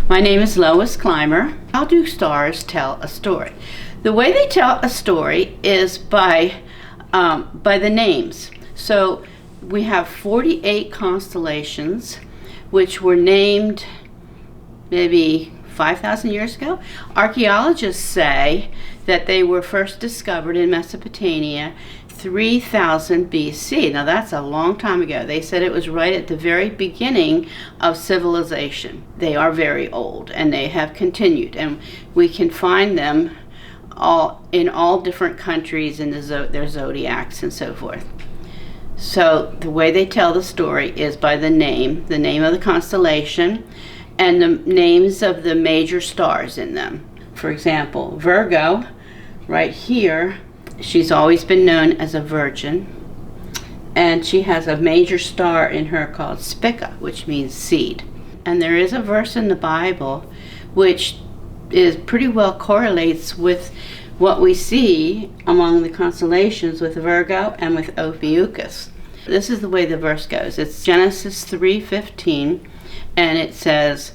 My name is Lois Clymer. How do stars tell a story? The way they tell a story is by the names. So we have 48 constellations, which were named maybe 5,000 years ago. Archaeologists say that they were first discovered in Mesopotamia 3000 BC. Now that's a long time ago. They said it was right at the very beginning of civilization. They are very old and they have continued, and we can find them in all different countries in their zodiacs and so forth. So the way they tell the story is by the name of the constellation, and the names of the major stars in them. For example, Virgo, right here, she's always been known as a virgin, and she has a major star in her called Spica, which means seed. And there is a verse in the Bible which is pretty well correlates with what we see among the constellations with Virgo and with Ophiuchus. This is the way the verse goes. It's Genesis 3:15, and it says,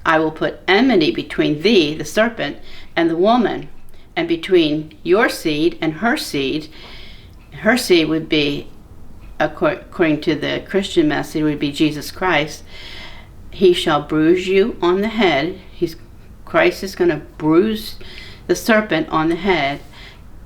I will put enmity between thee, the serpent, and the woman, and between your seed and her seed. Her seed would be, according to the Christian message, would be Jesus Christ. He shall bruise you on the head. Christ is going to bruise the serpent on the head,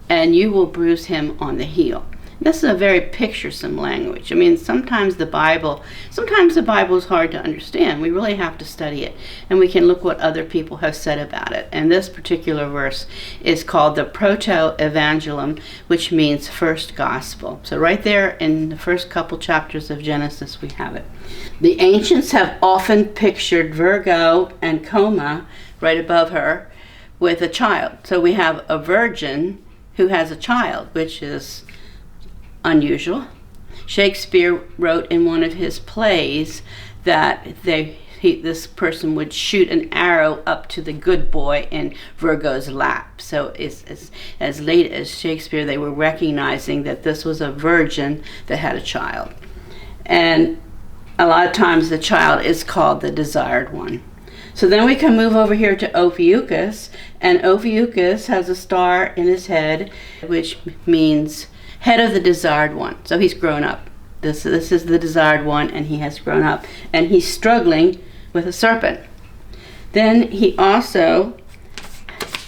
and you will bruise him on the heel. This is a very picturesome language. I mean, sometimes the Bible is hard to understand. We really have to study it, and we can look what other people have said about it. And this particular verse is called the Proto-Evangelium, which means first gospel. So right there in the first couple chapters of Genesis, we have it. The ancients have often pictured Virgo and Coma right above her with a child. So we have a virgin who has a child, which is unusual. Shakespeare wrote in one of his plays that this person would shoot an arrow up to the good boy in Virgo's lap. So as late as Shakespeare, they were recognizing that this was a virgin that had a child. And a lot of times the child is called the desired one. So then we can move over here to Ophiuchus, and Ophiuchus has a star in his head, which means head of the desired one. So he's grown up. This is the desired one, and he has grown up, and he's struggling with a serpent. Then he also,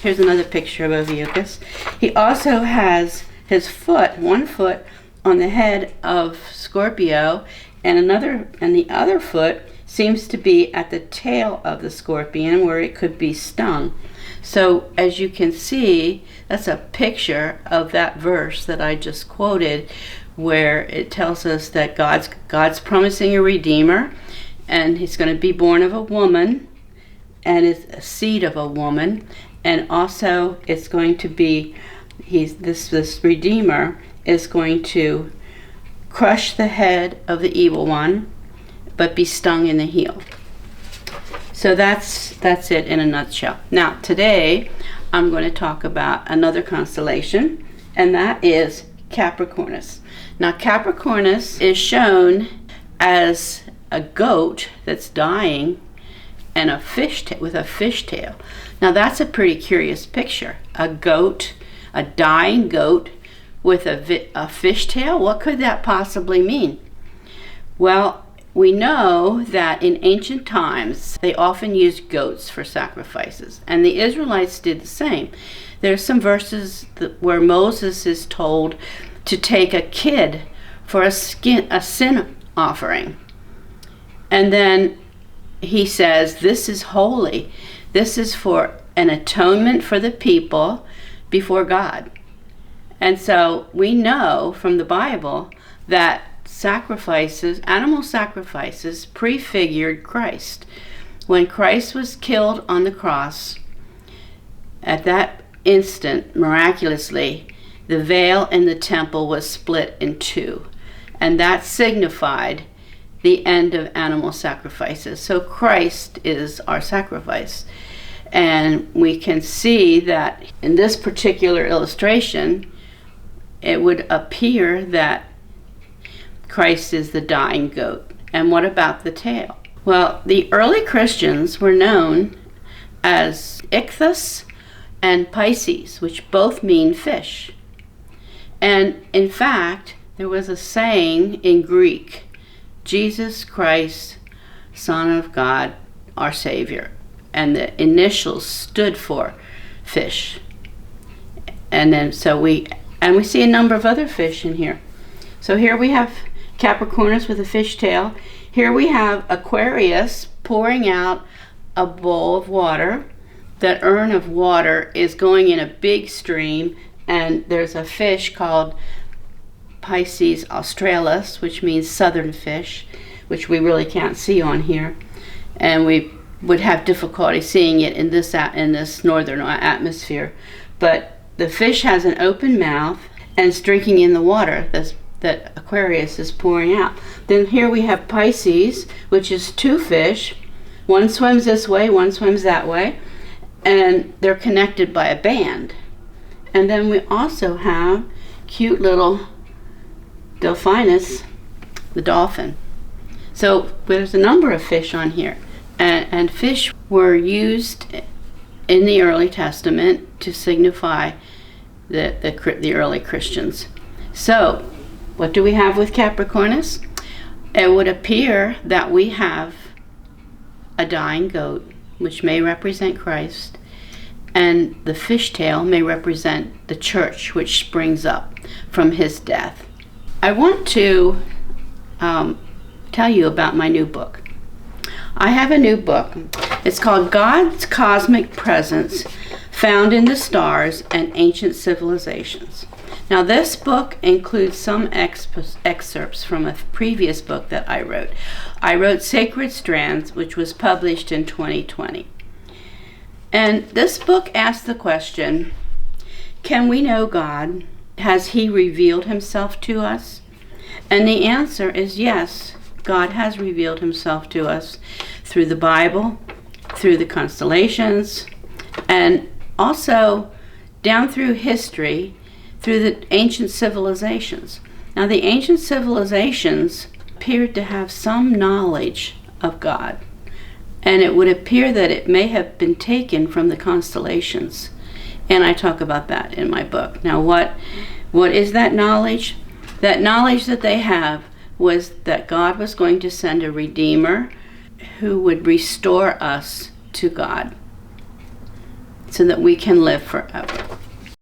here's another picture of Ophiuchus. He also has one foot on the head of Scorpio, and the other foot seems to be at the tail of the scorpion where it could be stung. So as you can see, that's a picture of that verse that I just quoted, where it tells us that God's promising a redeemer, and he's going to be born of a woman, and is a seed of a woman, and also it's going to be this redeemer is going to crush the head of the evil one, but be stung in the heel. So that's it in a nutshell. Now today I'm going to talk about another constellation, and that is Capricornus. Now Capricornus is shown as a goat that's dying and a fish with a fish tail. Now that's a pretty curious picture. A dying goat with a fish tail. What could that possibly mean? Well, we know that in ancient times, they often used goats for sacrifices, and the Israelites did the same. There's some verses where Moses is told to take a kid for a sin offering. And then he says, this is holy. This is for an atonement for the people before God. And so we know from the Bible that animal sacrifices prefigured Christ. When Christ was killed on the cross, at that instant, miraculously, the veil in the temple was split in two, and that signified the end of animal sacrifices. So Christ is our sacrifice. And we can see that in this particular illustration, it would appear that Christ is the dying goat. And what about the tail? Well, the early Christians were known as Ichthus and Pisces, which both mean fish. And in fact, there was a saying in Greek, Jesus Christ, Son of God, our Savior. And the initials stood for fish. And then we see a number of other fish in here. So here we have Capricornus with a fish tail. Here we have Aquarius pouring out a bowl of water. That urn of water is going in a big stream, and there's a fish called Pisces australis, which means southern fish, which we really can't see on here, and we would have difficulty seeing it in this northern atmosphere. But the fish has an open mouth and it's drinking in the water that Aquarius is pouring out. Then here we have Pisces, which is two fish. One swims this way, one swims that way, and they're connected by a band. And then we also have cute little Delphinus, the dolphin. So there's a number of fish on here. And fish were used in the early Testament to signify the early Christians. So what do we have with Capricornus? It would appear that we have a dying goat, which may represent Christ, and the fishtail may represent the church, which springs up from his death. I want to tell you about my new book. I have a new book. It's called God's Cosmic Presence Found in the Stars and Ancient Civilizations. Now, this book includes some excerpts from a previous book that I wrote. I wrote Sacred Strands, which was published in 2020. And this book asks the question, can we know God? Has He revealed Himself to us? And the answer is yes, God has revealed Himself to us through the Bible, through the constellations, and also down through history, through the ancient civilizations. Now, the ancient civilizations appeared to have some knowledge of God, and it would appear that it may have been taken from the constellations, and I talk about that in my book. Now, what is that knowledge? That knowledge that they have was that God was going to send a Redeemer who would restore us to God so that we can live forever.